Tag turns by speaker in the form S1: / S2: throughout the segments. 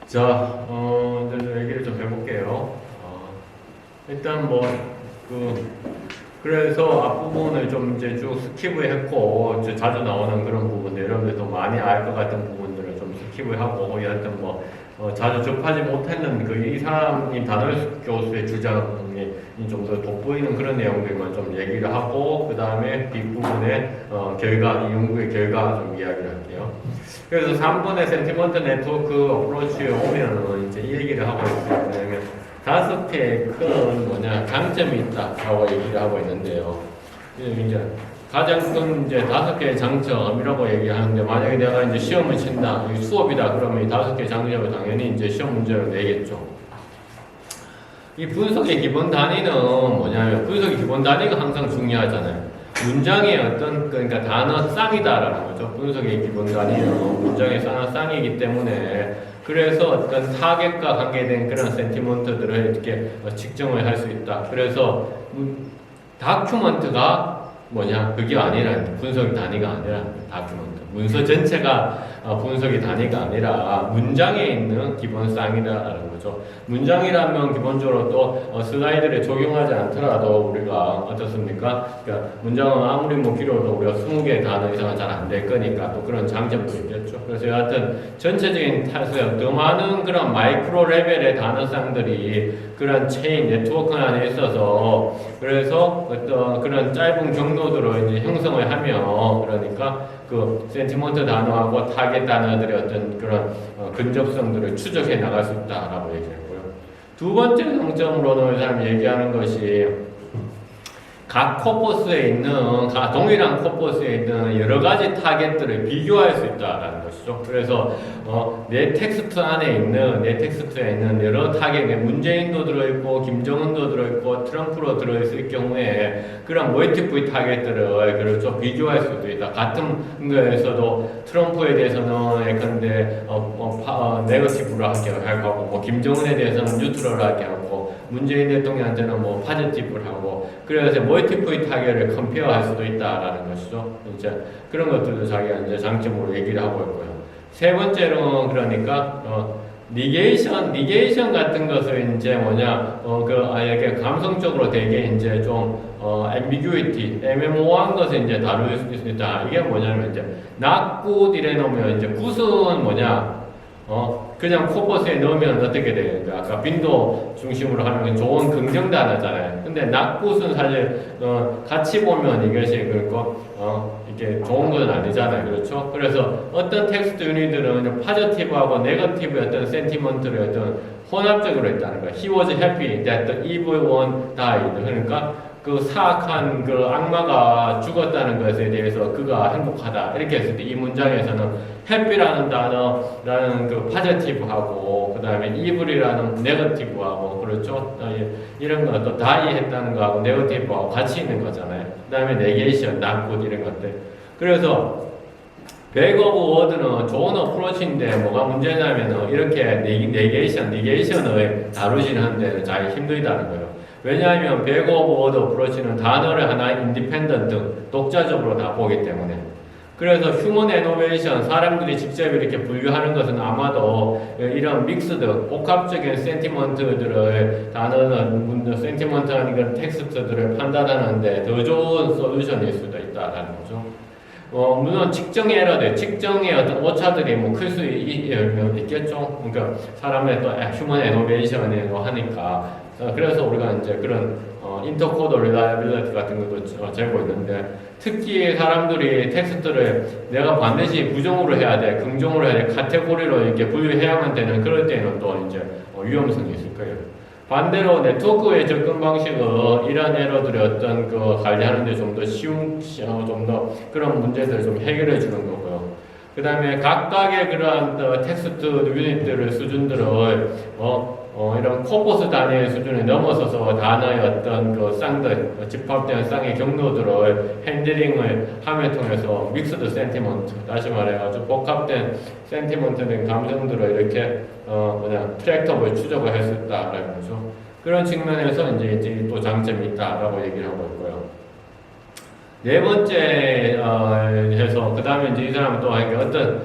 S1: 자, 이제 좀 얘기를 좀 해볼게요. 일단 그래서 앞부분을 좀 이제 쭉 스킵을 했고, 이제 자주 나오는 그런 부분들, 여러분들도 많이 알 것 같은 부분들을 좀 스킵을 하고, 여하튼 자주 접하지 못했는 이 사람이 단월 교수의 주장이 좀 더 돋보이는 그런 내용들만 좀 얘기를 하고, 그 다음에 뒷부분에 이 연구의 결과 좀 이야기를 할게요. 그래서 3번의 센티먼트 네트워크 어프로치에 오면은 이제 이 얘기를 하고 있어요. 왜냐면 5개의 큰 장점이 있다라고 얘기를 하고 있는데요. 이제 가장 큰 이제 5개의 장점이라고 얘기하는데, 만약에 내가 이제 시험을 친다, 수업이다 그러면 이 5개의 장점을 당연히 이제 시험 문제로 내겠죠. 이 분석의 기본 단위는 뭐냐면, 분석의 기본 단위가 항상 중요하잖아요. 문장의 그러니까 단어 쌍이다라는 거죠. 분석의 기본 단위는 문장의 쌍이기 때문에, 그래서 어떤 타겟과 관계된 그런 센티먼트들을 이렇게 측정을 할 수 있다. 그래서 다큐먼트가 그게 아니라, 분석의 단위가 아니라 다큐먼트. 문서 전체가 분석의 단위가 아니라 문장에 있는 기본 쌍이다라는 거죠. 문장이라면 기본적으로 또 슬라이드를 적용하지 않더라도 우리가 어떻습니까? 그러니까 문장은 아무리 길어도 우리가 20개의 단어 이상은 잘 안 될 거니까 또 그런 장점도 있겠죠. 그래서 여하튼 전체적인 탈수요, 더 많은 그런 마이크로 레벨의 단어쌍들이 그런 체인 네트워크 안에 있어서, 그래서 어떤 그런 짧은 경로들을 이제 형성을 하며, 그러니까 그 센티먼트 단어하고 타겟 단어들의 어떤 그런 근접성들을 추적해 나갈 수 있다라고 얘기했고요. 두 번째 장점으로는 이 사람이 얘기하는 것이 각 코퍼스에 있는, 동일한 코퍼스에 있는 여러 가지 타겟들을 비교할 수 있다라는 것이죠. 그래서 내 텍스트에 있는 여러 타겟에 문재인도 들어있고 김정은도 들어있고 트럼프로 들어있을 경우에 그런 멀티플 타겟들을 그렇죠, 비교할 수도 있다. 같은 거에서도 트럼프에 대해서는 예컨대 네거티브로 할 거고, 김정은에 대해서는 뉴트럴을 하게 하고, 문재인 대통령한테는 파지티브를 하고, 그래서 멀티플 타겟을 컴페어할 수도 있다라는 것이죠. 이제 그런 것들도 자기가 이제 장점으로 얘기를 하고 있고요. 세 번째로는 그러니까 니게이션 같은 것을 이제 이렇게 감성적으로 되게 이제 좀 ambiguity, 애매모호한 것을 이제 다룰 수 있다. 이게 뭐냐면 이제 not good 이래 놓으면 이제 good은 그냥 코퍼스에 넣으면 어떻게 되는가? 아까 빈도 중심으로 하면 좋은 긍정 단어잖아요. 근데 not good은 사실 같이 보면 이것이 이게 좋은 건 아니잖아요. 그렇죠? 그래서 어떤 텍스트 유닛들은 파지티브하고 네거티브의 어떤 센티먼트를 어떤 혼합적으로 있다는 거예요. He was happy that the evil one died. 그러니까 그 사악한 그 악마가 죽었다는 것에 대해서 그가 행복하다. 이렇게 했을 때 이 문장에서는 happy라는 단어라는 그 파지티브하고, 그 다음에 evil이라는 네거티브하고, 그렇죠? 이런 거 또 die 했다는 거하고 네거티브하고 같이 있는 거잖아요. 그 다음에 negation, not good 이런 것들. 그래서 백 오브 워드는 좋은 어프로치인데 뭐가 문제냐면은 이렇게 네게이션을 다루지는 데는 잘 힘들다는 거예요. 왜냐하면 백 오브 워드 어프로치는 단어를 하나 인디펜던트, 독자적으로 다 보기 때문에. 그래서 휴먼 애노베이션, 사람들이 직접 이렇게 분류하는 것은 아마도 이런 믹스드, 복합적인 센티먼트들을, 센티먼트 하는 텍스트들을 판단하는데 더 좋은 솔루션일 수도 있다라는 거죠. 물론 측정의 에러들, 측정의 어떤 오차들이 클 수 있겠죠. 그러니까 사람의 또 휴먼 애노베이션이라고 하니까. 그래서 우리가 이제 그런 인터코드 리라이빌리티 같은 것도 재고 있는데, 특히 사람들이 텍스트를 내가 반드시 부정으로 해야 돼, 긍정으로 해야 돼, 카테고리로 이렇게 분류해야만 되는 그럴 때는 또 이제 위험성이 있을 거예요. 반대로 네트워크의 접근 방식은 이런 에러들의 어떤 관리하는데 좀 더 쉬운, 좀 더 그런 문제들을 좀 해결해 주는 거고요. 그 다음에 각각의 그러한 텍스트 유닛들의 수준들을 이런 코퍼스 단위의 수준을 넘어서서 단어의 어떤 쌍들, 집합된 쌍의 경로들을 핸들링을 함에 통해서 믹스드 센티먼트, 다시 말해가지고 복합된 센티먼트된 감정들을 이렇게 트랙터블 추적을 할 수 있다라는 거죠. 그런 측면에서 이제 또 장점이 있다라고 얘기를 하고 있고요. 네 번째 해서 그 다음에 이제 이 사람은 또 어떤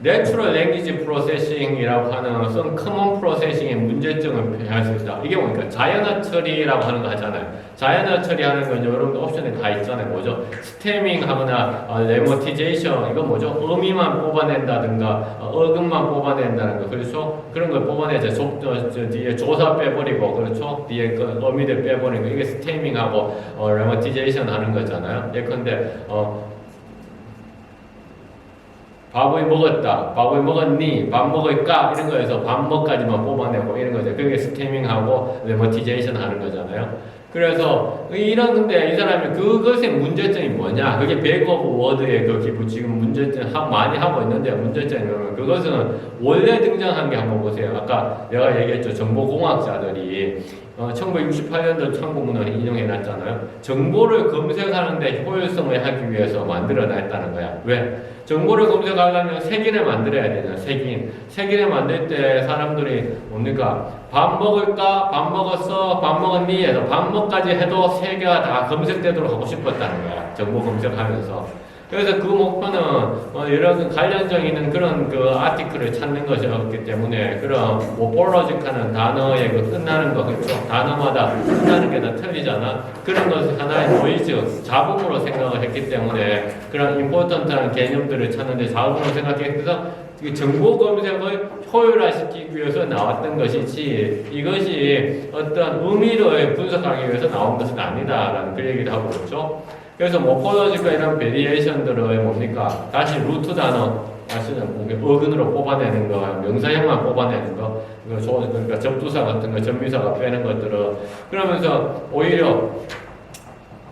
S1: 내추럴 랭귀지 프로세싱이라고 하는 some common 프로세싱의 문제점을 할 수 있다. 이게 뭡니까? 자연어 처리라고 하는 거 하잖아요. 자연어 처리하는 건 여러분들 옵션에 다 있잖아요. 뭐죠? 스태밍 하거나 레모티제이션 이건 뭐죠? 의미만 뽑아낸다든가 어근만 뽑아낸다는 거 그렇죠? 그런 걸 뽑아내자. 뒤에 조사 빼버리고 그렇죠? 뒤에 그 의미들 빼버리고 이게 스태밍하고 레모티제이션 하는 거잖아요. 예컨대 밥을 먹었다, 밥을 먹었니, 밥 먹을까 이런 거에서 밥 먹까지만 뽑아내고 이런 거죠. 그게 스태밍하고 레모티제이션 하는 거잖아요. 그래서 이런 근데 이 사람이 그것의 문제점이 뭐냐? 그게 백 오브 워드의 그 기부 지금 문제점 많이 하고 있는데 문제점이 뭐냐면 그것은 원래 등장한 게 한번 보세요. 아까 내가 얘기했죠. 정보공학자들이 1968년도 참고문헌을 인용해놨잖아요. 정보를 검색하는데 효율성을 하기 위해서 만들어냈다는 거야. 왜? 정보를 검색하려면 색인을 만들어야 되잖아. 색인을 만들 때 사람들이 뭡니까? 밥 먹을까? 밥 먹었어? 밥 먹었니? 해서 밥 먹까지 해도 세 개가 다 검색되도록 하고 싶었다는 거야. 정보 검색하면서. 그래서 그 목표는 여러 관련적 있는 그런 그 아티클을 찾는 것이었기 때문에 그런 모폴로직하는 단어의 그 끝나는 거 그렇죠? 단어마다 끝나는 게 다 틀리잖아. 그런 것을 하나의 노이즈, 잡음으로 생각을 했기 때문에 그런 임포턴트한 개념들을 찾는데 잡음으로 생각해서 정보 검색을 효율화시키기 위해서 나왔던 것이지 이것이 어떤 의미를 분석하기 위해서 나온 것은 아니다라는 그 얘기도 하고 그렇죠. 그래서 모폴로지컬 이런 베리에이션들을 뭡니까? 다시 루트 단어, 어근으로 뽑아내는 거, 명사형만 뽑아내는 거, 그러니까 접두사 같은 거, 전미사가 빼는 것들을 그러면서 오히려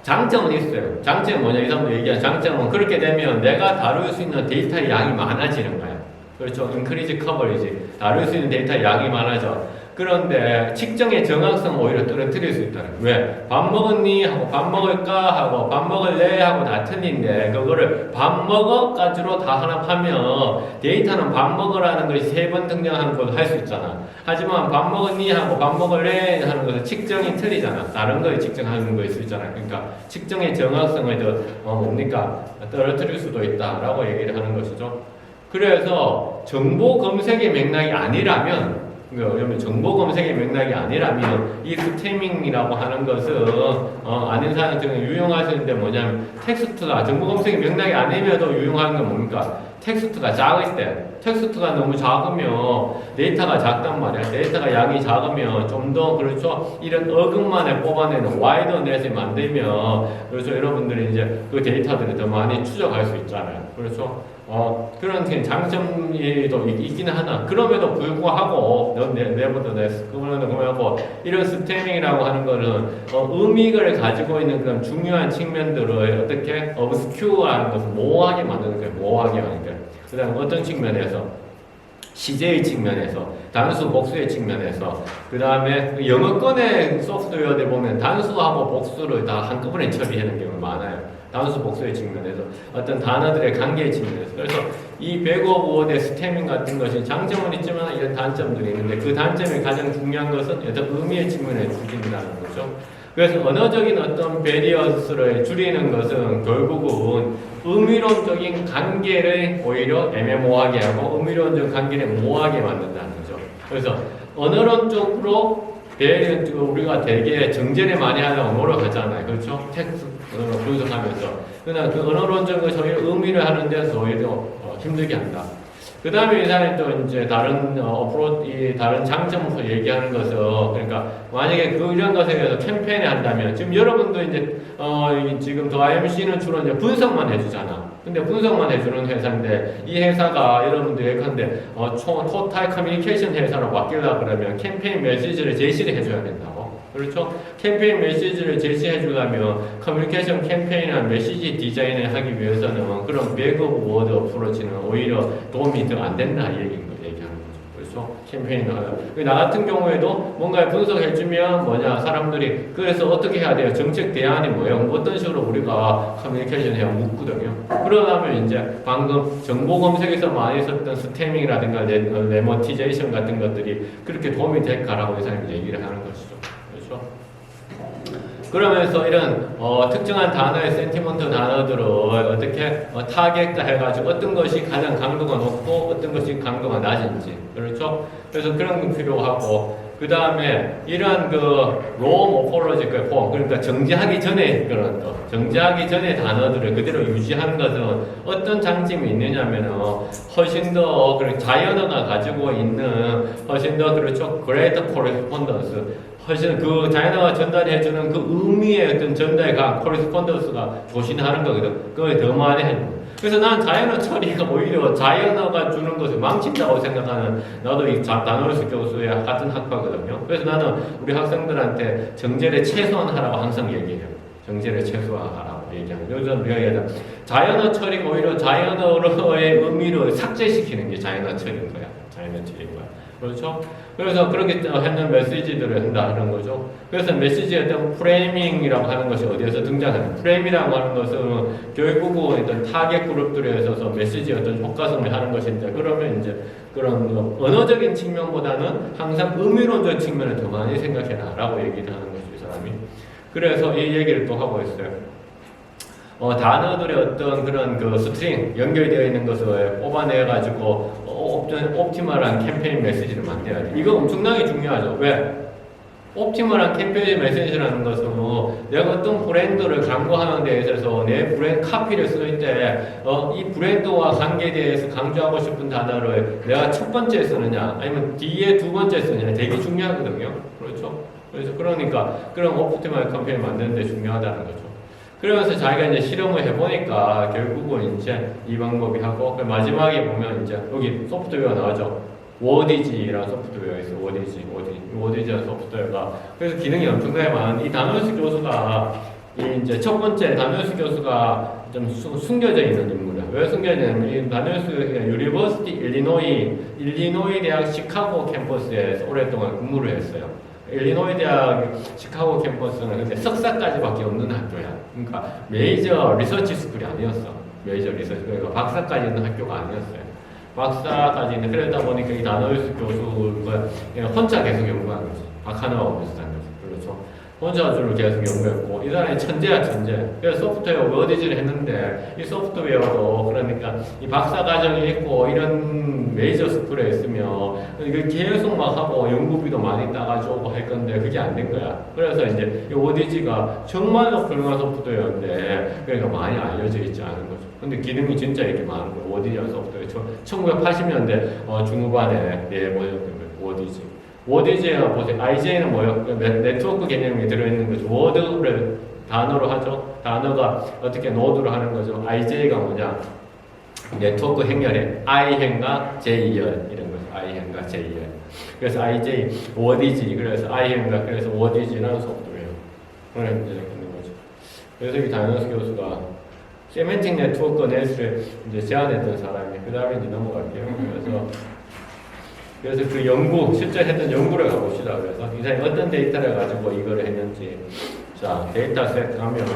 S1: 장점은 있어요. 장점은 뭐냐? 이 사람도 얘기한 장점은 그렇게 되면 내가 다룰 수 있는 데이터의 양이 많아지는 거야. 그렇죠? 인크리지 커버리지. 다룰 수 있는 데이터의 양이 많아져. 그런데 측정의 정확성 오히려 떨어뜨릴 수 있다. 왜? 밥 먹었니? 하고 밥 먹을까? 하고 밥 먹을래? 하고 다 틀린데 그거를 밥 먹어까지로 다 하나 하면 데이터는 밥 먹으라는 것이 3번 등장하는 걸 할 수 있잖아. 하지만 밥 먹었니? 하고 밥 먹을래? 하는 것은 측정이 틀리잖아. 다른 거에 측정하는 거일 수 있잖아. 그러니까 측정의 정확성을 뭡니까? 떨어뜨릴 수도 있다라고 얘기를 하는 것이죠. 그래서 정보 검색의 맥락이 아니라면 그러면 정보 검색의 맥락이 아니라면 이 스태밍이라고 하는 것은 아는 사람 중에 유용할 수 있는데 뭐냐면 텍스트가 정보 검색의 맥락이 아니면도 유용한 건 뭡니까? 텍스트가 작을 때 텍스트가 너무 작으면 데이터가 작단 말이야. 데이터가 양이 작으면 좀 더 그렇죠. 이런 어근만에 뽑아내는 와이드 넷을 만들면 그렇죠. 여러분들이 이제 그 데이터들을 더 많이 추적할 수 있잖아요. 그렇죠. 그런 장점이 또 있기는 하나 그럼에도 불구하고 네버더레스 그러면 이런 스태밍이라고 하는 거는 의미를 가지고 있는 그런 중요한 측면들을 어떻게 obscure하는 것을 모호하게 만드는 거예요. 모호하게 하는 거예요. 그 다음 어떤 측면에서 시제의 측면에서 단수 복수의 측면에서 그 다음에 영어권의 소프트웨어들 보면 단수하고 복수를 다 한꺼번에 처리하는 경우가 많아요. 단수 복수의 측면에서 어떤 단어들의 관계의 측면에서 그래서 이 백 오브 워드의 스태밍 같은 것이 장점은 있지만 이런 단점들이 있는데 그 단점이 가장 중요한 것은 어떤 의미의 측면에 줄인다는 거죠. 그래서 언어적인 어떤 베리어스를 줄이는 것은 결국은 의미론적인 관계를 오히려 애매모호하게 하고 의미론적 관계를 모호하게 만든다는 거죠. 그래서 언어론적으로 우리가 되게 정제를 많이 하는 언어로 가잖아요. 그렇죠? 텍스트 언어로 분석하면서. 그러나 그 언어론적인 것이 오히려 의미를 하는 데서 오히려 힘들게 한다. 그 다음에 이 사람이 또 이제 다른 다른 장점으로 얘기하는 것은 그러니까 만약에 이런 것에 대해서 캠페인을 한다면 지금 여러분도 이제 지금 더 IMC는 주로 이제 분석만 해주잖아. 근데 분석만 해주는 회사인데 이 회사가 여러분들 예컨대 토탈 커뮤니케이션 회사로 바뀌려고 그러면 캠페인 메시지를 제시를 해줘야 된다고. 그렇죠? 캠페인 메시지를 제시해 주려면 커뮤니케이션 캠페인이나 메시지 디자인을 하기 위해서는 그런 백 오브 워드 어프로치는 오히려 도움이 더 안 된다 이 얘기하는 거죠. 그렇죠? 캠페인을 나 같은 경우에도 뭔가 분석해주면 뭐냐 사람들이 그래서 어떻게 해야 돼요? 정책 대안이 뭐예요? 어떤 식으로 우리가 커뮤니케이션 해야 묻거든요. 그러다면 이제 방금 정보 검색에서 많이 썼던 스태밍이라든가 레모티제이션 같은 것들이 그렇게 도움이 될까라고 이 사람이 얘기를 하는 것이죠. 그렇죠? 그러면서 이런 특정한 단어의 센티먼트 단어들을 어떻게 타겟화 해가지고 어떤 것이 가장 강도가 높고 어떤 것이 강도가 낮은지, 그렇죠? 그래서 그런 거 필요하고, 그 다음에 이러한 그 raw morphological form, 그러니까 정지하기 전에 그런 거, 정지하기 전에 단어들을 그대로 유지하는 것은 어떤 장점이 있느냐면은 훨씬 더 자연어가 가지고 있는 훨씬 더 그렇죠, greater correspondence, 훨씬 그 자연어가 전달해주는 그 의미의 어떤 전달과 correspondence가 조신하는 거거든. 그걸 더 많이 해줘. 그래서 난 자연어 처리가 오히려 자연어가 주는 것을 망친다고 생각하는, 나도 이 단어학습 교수의 같은 학파거든요. 그래서 나는 우리 학생들한테 정제를 최소화하라고 항상 얘기해요. 정제를 최소화하라고 얘기하면, 요즘 우리가 얘기하자 자연어 처리가 오히려 자연어의 의미를 삭제시키는 게 자연어 처리인 거야. 자연어 처리인 거야. 그렇죠? 그래서 그렇게 하는 메시지들을 한다 하는 거죠. 그래서 메시지의 어떤 프레이밍이라고 하는 것이 어디에서 등장하는, 프레임이라고 하는 것은 결국은 어떤 타겟 그룹들에 있어서 메시지의 어떤 효과성을 하는 것인데, 그러면 이제 그런 언어적인 측면보다는 항상 의미론적 측면을 더 많이 생각해라 라고 얘기를 하는 거죠, 이 사람이. 그래서 이 얘기를 또 하고 있어요. 단어들의 어떤 그런 그 스트링, 연결되어 있는 것을 뽑아내가지고 옵티멀한 캠페인 메시지를 만들어야 돼. 이거 엄청나게 중요하죠. 왜? 옵티멀한 캠페인 메시지라는 것은 내가 어떤 브랜드를 광고하는 데 있어서 내 브랜드 카피를 쓸 때 이 브랜드와 관계에 대해서 강조하고 싶은 단어를 내가 첫 번째 쓰느냐 아니면 뒤에 두 번째 쓰느냐 되게 중요하거든요. 그렇죠? 그래서 그러니까 그런 옵티멀 캠페인 만드는 데 중요하다는 거죠. 그러면서 자기가 이제 실험을 해보니까 결국은 이제 이 방법이 하고, 마지막에 보면 이제 여기 소프트웨어가 나오죠. 워디지라는 소프트웨어가 있어. 워디지라는 소프트웨어가. 그래서 기능이 엄청나게 많은, 이 단원식 교수가 이제 첫 번째 단원식 교수가 좀 숨겨져 있는 인물이야. 왜 숨겨져 있냐면 이 단원식 교수가 유니버시티 일리노이 대학 시카고 캠퍼스에서 오랫동안 근무를 했어요. 일리노이 대학 시카고 캠퍼스는 근데 석사까지밖에 없는 학교야. 그러니까 메이저 리서치 스쿨이 아니었어. 메이저 리서치, 그러니까 박사까지 있는 학교가 아니었어요. 박사까지 있는, 그러다 보니까 이 다너스 교수가 혼자 계속 연구한 거지. 박하나와 비슷한 거지. 그렇죠. 혼자 주로 계속 연구했고, 이 사람이 천재야, 천재. 그래서 소프트웨어 워디지를 했는데, 이 소프트웨어도 그러니까 이 박사 과정이 있고, 이런 메이저 스쿨에 있으면, 이거 계속 막 하고, 연구비도 많이 따가지고 할 건데, 그게 안 된 거야. 그래서 이제 이 워디지가 정말로 훌륭한 소프트웨어인데, 그러니까 많이 알려져 있지 않은 거죠. 근데 기능이 진짜 이렇게 많은 거예요. 워디지라는 소프트웨어. 1980년대 중후반에 내모였던 거예요. 워디지. 워드지가 보세요. IJ는 뭐예요? 네트워크 개념이 들어있는 거죠. 워드를 단어로 하죠. 단어가 어떻게 노드로 하는 거죠. IJ가 뭐냐? 네트워크 행렬에 I행과 J열 이런 거죠. I행과 J열. 그래서 IJ 워디지. 그래서 I행과 그래서 워디지라는 소프트웨어. 그런 이제 있는 거죠. 그래서 이 다이너스 교수가 세멘틱 네트워크 넷을 이제 제안했던 사람이, 그 다음에 이제 넘어갈게요. 그래서 그 연구, 실제 했던 연구를 가봅시다. 그래서 이 사람이 어떤 데이터를 가지고 이거를 했는지. 자, 데이터 셋 하면,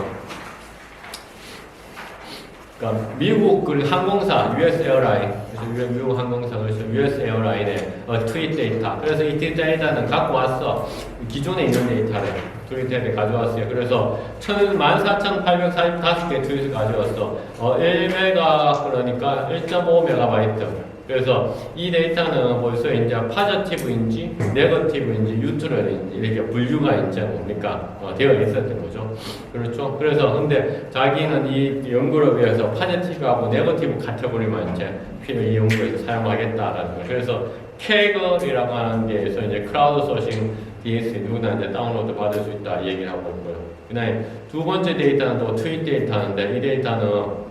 S1: 그러니까 미국 그 항공사, US 에어라인, 그래서 미국 항공사, 그래서 US 에어라인의 트윗 데이터. 그래서 이 트윗 데이터는 갖고 왔어. 기존에 있는 데이터를. 트윗 데이터를 가져왔어요. 그래서 14,845개 트윗을 가져왔어. 1메가, 그러니까 1.5메가바이트. 그래서 이 데이터는 벌써 이제 파저티브인지 네거티브인지 뉴트럴인지 이렇게 분류가 이제 뭡니까 되어 있었던 거죠. 그렇죠. 그래서 근데 자기는 이 연구를 위해서 파저티브하고 네거티브 카테고리만 이제 이 연구에서 사용하겠다라는 거예요. 그래서 캐글이라고 하는 데에서 이제 크라우드 소싱 DS 누구나 이제 다운로드 받을 수 있다 얘기를 하고 있고요. 그다음에 두 번째 데이터는 또 트윗 데이터인데 이 데이터는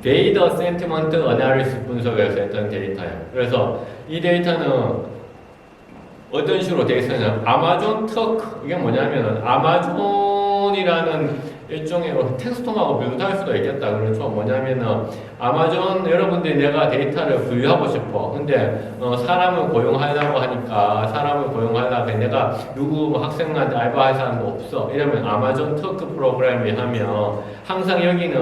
S1: 데이터 센티먼트 어나리시스 분석에서 했던 데이터예요. 그래서 이 데이터는 어떤 식으로 되어 있었냐? 아마존 터크, 이게 뭐냐면 아마존이라는 일종의 텍스통하고 비슷할 수도 있겠다. 그렇죠? 뭐냐면은 아마존 여러분들이 내가 데이터를 분류하고 싶어. 근데 사람을 고용하려고 하니까 사람을 고용하려고 해. 내가 누구 학생한테 알바할 사람도 없어. 이러면 아마존 터크 프로그램을 하면 항상 여기는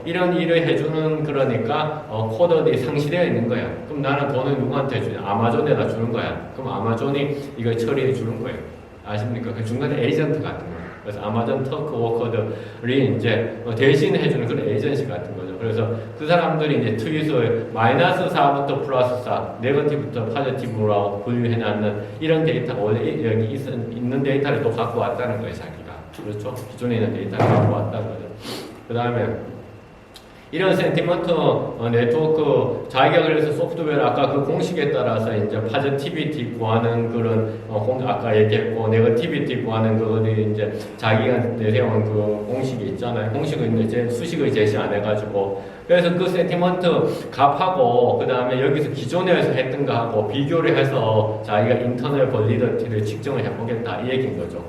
S1: 이런 일을 해주는 그러니까 코드들이 상시되어 있는 거야. 그럼 나는 돈을 누구한테 주냐? 아마존에다 주는 거야. 그럼 아마존이 이걸 처리해 주는 거예요. 아십니까? 그 중간에 에이전트 같은 거예요. 그래서 아마존 토크워커들이 이제 대신 해주는 그런 에이전시 같은 거죠. 그래서 그 사람들이 이제 트윗을 -4부터 +4, 네거티브부터 포지티브라고 분류해놨는 이런 데이터가 원래 여기 있는 데이터를 또 갖고 왔다는 거예요, 자기가. 그렇죠? 기존에 있는 데이터를 갖고 왔다는 거죠. 그 다음에 이런 센티먼트 네트워크 자기가 그래서 소프트웨어 아까 그 공식에 따라서 이제 파지티비티 구하는 그런 아까 얘기했고 네거티비티 구하는 그거들이 이제 자기가 내세운 그 공식이 있잖아요. 공식을 이제 수식을 제시 안 해가지고 그래서 그 센티먼트 값하고 그 다음에 여기서 기존에서 했던 거하고 비교를 해서 자기가 인터널 벌리더티를 측정을 해보겠다 이 얘기인 거죠.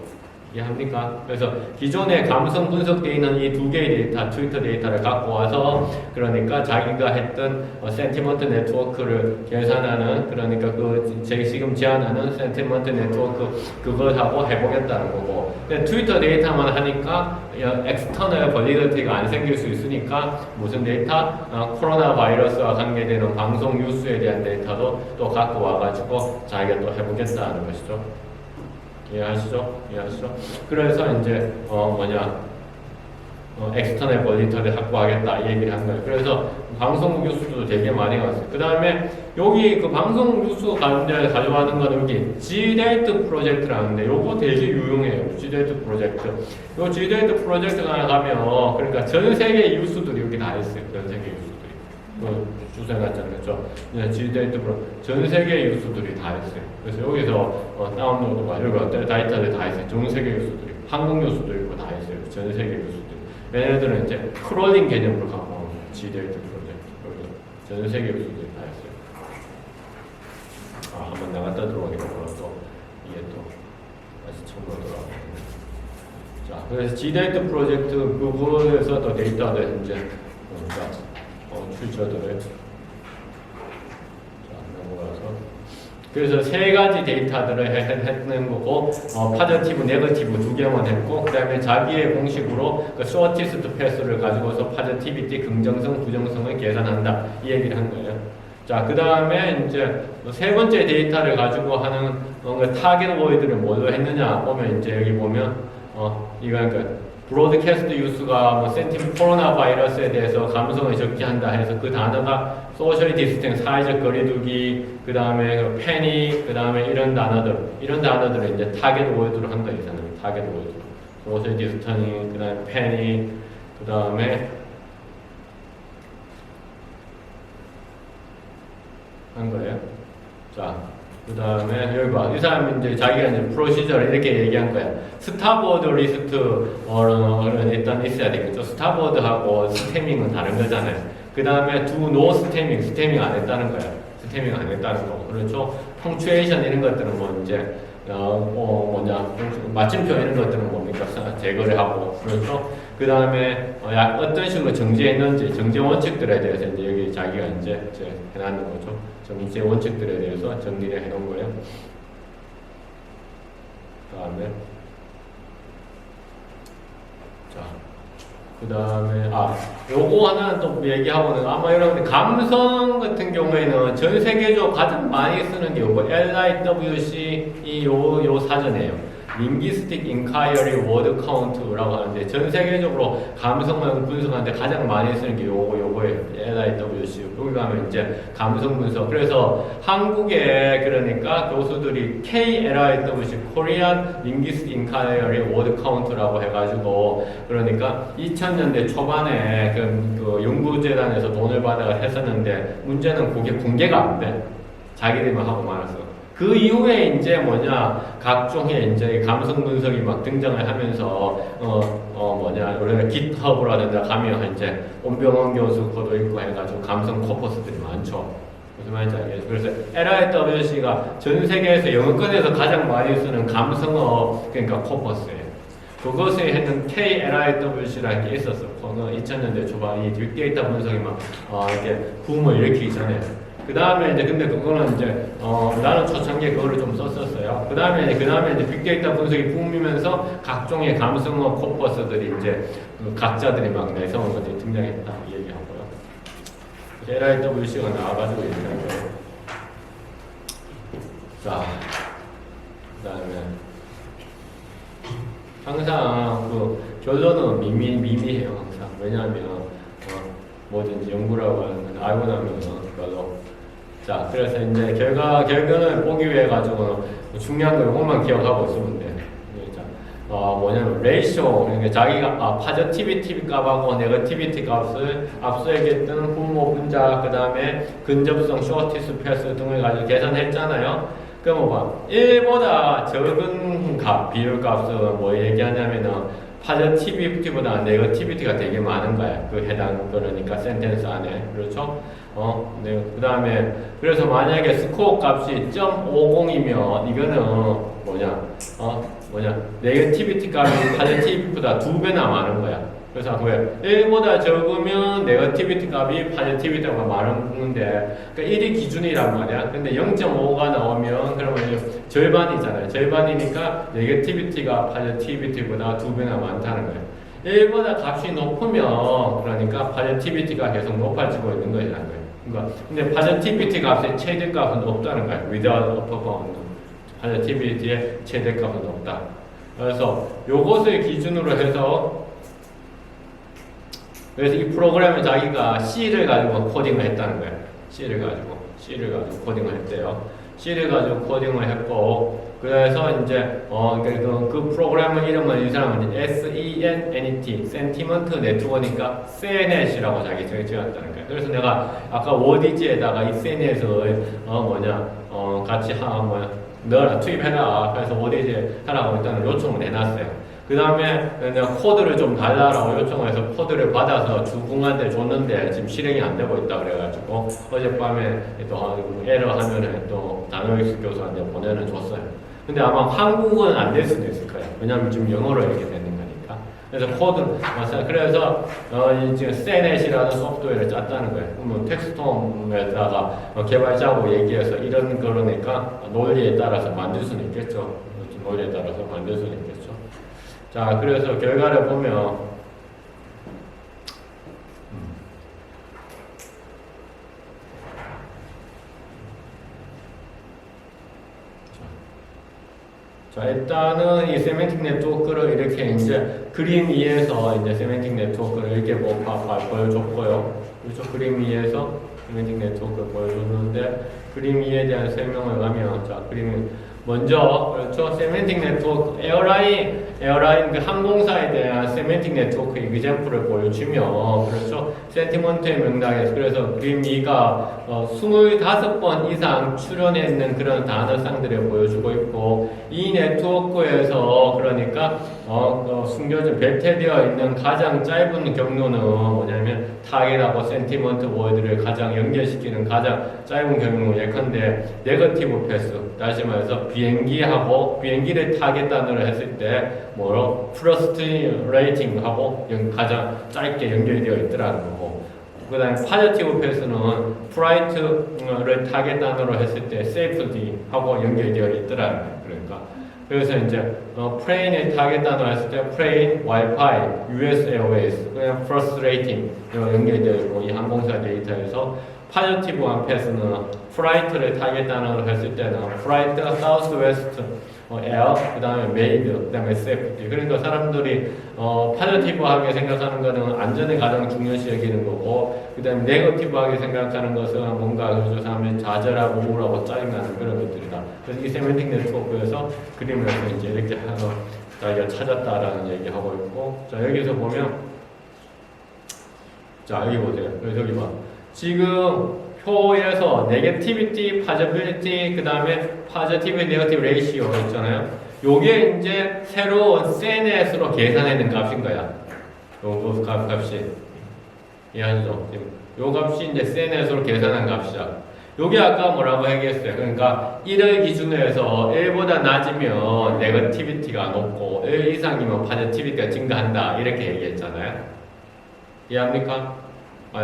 S1: 이해합니까? 그래서 기존에 감성 분석되어 있는 이 두 개의 데이터, 트위터 데이터를 갖고 와서 그러니까 자기가 했던 센티먼트 네트워크를 계산하는 그러니까 그 지금 제안하는 센티먼트 네트워크 그것하고 해보겠다는 거고 근데 트위터 데이터만 하니까 엑스터널 벌리더티가 안 생길 수 있으니까 무슨 데이터? 코로나 바이러스와 관계되는 방송 뉴스에 대한 데이터도 또 갖고 와가지고 자기가 또 해보겠다는 것이죠. 이해하시죠? 그래서 이제 엑스터널 벌리더티를 확보하겠다 이 얘기를 한 거예요. 그래서 방송 뉴스도 되게 많이 왔어요. 그 다음에 여기 그 방송 뉴스 가운데 가져가는 건 여기 G데이트 프로젝트라는데 요거 되게 유용해요. G데이트 프로젝트. 요 G데이트 프로젝트가 가면 그러니까 전 세계 뉴스들이 여기 다 있어요. 전 세계 뉴스들이. 주소해놨잖아요. 그렇죠? G데이트 프로 전 세계 뉴스들이 다 있어요. 그래서 여기서 다운로드가 이런 데이터들이 다 있어요. 전 세계 뉴스들이 한국 뉴스도 있고 다 있어요. 전 세계 뉴스들. 얘네들은 이제 크롤링 개념으로 갖고 온 G데이트 프로젝트. 전 세계 뉴스들이 다 있어요. 한번 나갔다 들어오게 되면 또 이게 또 다시 처음으로 돌아가거든요. 자, 그래서 G데이트 프로젝트 그거에서 또 데이터를 이제 출처들을 그래서 세 가지 데이터들을 했는 거고 파지티브, 네거티브 두 개만 했고 그 다음에 자기의 공식으로 그 쇼티스트 패스를 가지고서 파지티비티, 긍정성, 부정성을 계산한다 이 얘기를 한 거예요. 자, 그 다음에 이제 세 번째 데이터를 가지고 하는 타겟 워드를 뭘로 했느냐 보면 이제 여기 보면 이거 그러니까 브로드캐스트 뉴스가 코로나 바이러스에 대해서 감성을 적지한다 해서 그 단어가 소셜 디스탱, 사회적 거리두기, 그 다음에 패닉, 그 다음에 이런 단어들을 이제 타겟 워드로 한 거예요. 타겟 워드. 소셜 디스탱, 그 다음에 패닉, 그 다음에 한 거예요. 자. 그 다음에 여기 봐. 이 사람이 이제 자기가 이제 프로시저를 이렇게 얘기한 거야. 스타보드 리스트 일단 있어야 되겠죠. 스타보드하고 스태밍은 다른 거잖아요. 그 다음에 do no 스태밍 안 했다는 거야. 스태밍 안 했다는 거. 그렇죠. 펑추에이션 이런 것들은 뭐 이제 마침표 이런 것들은 뭡니까? 제거를 하고. 그렇죠. 그 다음에 어떤 식으로 정지했는지 정지 원칙들에 대해서 이제 여기 자기가 이제 해놨는 거죠. 정지 원칙들에 대해서 정리를 해놓은 거예요. 그 다음에 요거 하나 또 얘기하고는 아마 여러분들 감성 같은 경우에는 전 세계적으로 가장 많이 쓰는 게 요거 LIWC 요 사전이에요. Linguistic Inquiry Word Count라고 하는데 전 세계적으로 감성을 분석하는데 가장 많이 쓰는 게 요거예요. LIWC. 여기 가면 이제 감성 분석. 그래서 한국에 그러니까 교수들이 KLIWC Korean Linguistic Inquiry Word Count라고 해가지고 그러니까 2000년대 초반에 그 연구재단에서 돈을 받아 했었는데 문제는 그게 공개가 안 돼. 자기들만 하고 말았어. 그 이후에 이제 각종의 이제 감성 분석이 막 등장을 하면서 원래 깃허브라든가 가면 이제 온병원 교수 거도 있고 해가지고 감성 코퍼스들이 많죠. 무슨 말인지 알겠죠? 그래서 LIWC가 전 세계에서 영어권에서 가장 많이 쓰는 감성어 그러니까 코퍼스예요. 그것을 했는 KLIWC라는 게 있었어. 2000년대 초반 이 빅데이터 분석이 막 이렇게 붐을 일으키기 전에. 그 다음에 이제 근데 그거는 이제 나는 초창기에 그거를 좀 썼었어요. 그 다음에 이제 빅데이터 분석이 붐이면서 각종의 감성어 코퍼스들이 이제 각자들이 막 내세운 것들이 등장했다 이 얘기하고요. LIWC가 나와가지고 얘기하는 거예요. 자, 그 다음에 항상 그 결론은 미미해요. 항상. 왜냐하면 뭐든지 연구라고 하는 건 알고 나면 별로. 자, 그래서 이제 결과를 보기 위해 가지고 중요한 거 이것만 기억하고 있으면 돼. 자, 뭐냐면 레이쇼, 그러니까 자기가 파저티비티 값하고 네거티비티 값을 앞서 얘기했던 분모 분자, 그 다음에 근접성, 쇼티스 패스 등을 가지고 계산했잖아요. 그럼 봐, 1보다 적은 값, 비율 값은 뭐 얘기하냐면은 파저티비티보다 네거티비티가 되게 많은 거야. 그 해당, 그러니까 센텐스 안에. 그렇죠? 네. 그 다음에, 그래서 만약에 스코어 값이 0.50이면 이거는 네거티비티 값이 파저티비티보다 2배나 많은 거야. 그래서 왜? 1보다 적으면 네거티비티 값이 파저티비티가 많은데, 그러니까 1이 기준이란 말이야. 근데 0.5가 나오면 그러면 이제 절반이잖아요. 절반이니까 네거티비티가 파저티비티보다 2배나 많다는 거예요. 1보다 값이 높으면 그러니까 파저티비티가 계속 높아지고 있는 거라는 거예요. 그러니까 근데 파저티비티 값의 최대값은 없다는 거예요. without upper bound. 파저티비티의 최대값은 없다. 그래서 요것을 기준으로 해서 그래서 이 프로그램을 자기가 C를 가지고 코딩을 했다는 거예요. C를 가지고 코딩을 했대요. C를 가지고 코딩을 했고, 그래서 이제, 그 프로그램의 이름은 이 사람은 SENNET, 센티먼트 네트워크니까 CNET이라고 자기 지었다는 거예요. 그래서 내가 아까 워디지에다가 이 CNET을, 같이 넣어라, 투입해라. 그래서 워디지에 하라고 일단 요청을 해놨어요. 그 다음에 내가 코드를 좀 달라라고 요청을 해서 코드를 받아서 주궁한테 줬는데 지금 실행이 안 되고 있다 그래가지고 어젯밤에 또 에러 하면은 또 단어익수 교수한테 보내는 줬어요. 근데 아마 한국어는 안 될 수도 있을 거예요. 왜냐면 지금 영어로 이렇게 되는 거니까. 그래서 그래서 지금 CNET이라는 소프트웨어를 짰다는 거예요. 그러면 텍스톰에다가 개발자하고 얘기해서 이런 거니까 논리에 따라서 만들 수는 있겠죠. 논리에 따라서 만들 수는 있겠죠. 자, 그래서 결과를 보면 자, 일단은 이 세멘틱 네트워크를 이렇게 이제 그림 위에서 이제 세멘틱 네트워크를 이렇게 보여줬고요. 그렇죠? 그림 위에서 세멘틱 네트워크를 보여줬는데 그림 위에 대한 설명을 하면 자, 그림이 먼저 그렇죠? 세멘틱 네트워크 에어라인 그 항공사에 대한 세멘틱 네트워크 이그젬플을 보여주면 그렇죠? 센티먼트의 명당에서 그래서 그림 2가 25번 이상 출연해 있는 그런 단어상들을 보여주고 있고 이 네트워크에서 그러니까 숨겨진 배태되어 있는 가장 짧은 경로는 뭐냐면 타겟하고 센티먼트 워드를 가장 연결시키는 가장 짧은 경로 예컨대 네거티브 패스 다시 말해서 비행기를 타겟 단어를 했을 때 프러스트레이팅하고 가장 짧게 연결되어 있더라는 거고 그 다음에 파저티브 패스는 프라이트를 타겟 단어로 했을 때 세이프티하고 연결되어 있더라는 거예요. 그러니까 그래서 이제 프레인을 타겟 단어로 했을 때 프레인, 와이파이, US 에어웨이스 그냥 프러스트레이팅 연결되어 있고 이 항공사 데이터에서 파저티브 패스는 프라이트를 타겟 단어로 했을 때는 프라이트, 사우스 웨스트, 에어, 그 다음에 메이드, 그 다음에 세이프티. 그러니까 사람들이 파저티브하게 생각하는 거는 안전을 가장 중요시 여기는 거고 그 다음에 네거티브하게 생각하는 것은 뭔가 그래서 사람이 좌절하고 우울하고 짜증나는 그런 것들이다. 그래서 이 세멘틱 네트워크에서 그림에서 이제 이렇게 자기가 찾았다라는 얘기하고 있고 자 여기서 보면 자 여기 보세요. 그래서 여기 봐. 지금 표에서 네거티비티, 파저빌리티, 그 다음에 파저티브, 네거티브 레이시오 있잖아요. 요게 이제 새로운 CNET으로 계산하는 값인 거야. 요 값이. 이해하죠? 요 값이 이제 CNET으로 계산한 값이야. 요게 아까 뭐라고 얘기했어요. 그러니까 1을 기준으로 해서 1보다 낮으면 네거티비티가 높고 1 이상이면 파저티비티가 증가한다. 이렇게 얘기했잖아요. 이해합니까?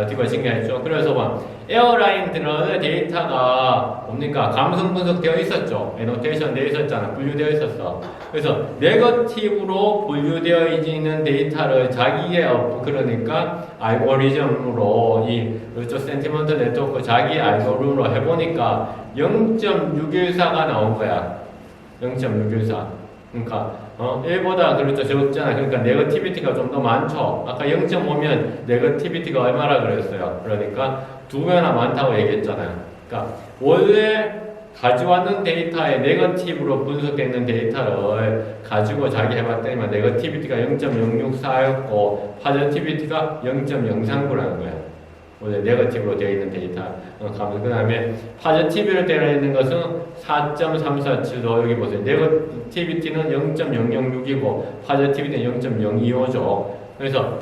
S1: 디바 증가했죠. 그래서 에어라인들은 데이터가 뭡니까? 감성 분석되어 있었죠. 애노테이션 되어 있었잖아. 분류되어 있었어. 그래서 네거티브로 분류되어 있는 데이터를 자기의 그러니까 알고리즘으로 그렇죠. 센티먼트 네트워크 자기 알고리즘으로 해보니까 0.614가 나온 거야. 0.614. 그러니까 1보다 그렇죠 적잖아. 그러니까 네거티비티가 좀 더 많죠. 아까 0.5면 네거티비티가 얼마나 그랬어요. 그러니까 2배나 많다고 얘기했잖아요. 그러니까 원래 가져왔는 데이터에 네거티브로 분석되는 데이터를 가지고 자기 해봤더니만 네거티비티가 0.064였고 파저티비티가 0.039라는 거야. 원래 네거티브로 되어 있는 데이터. 그 다음에 파저티브로 되어 있는 것은 4.347도 여기 보세요. 네거티비티는 0.006이고 파저티비티는 0.025죠. 그래서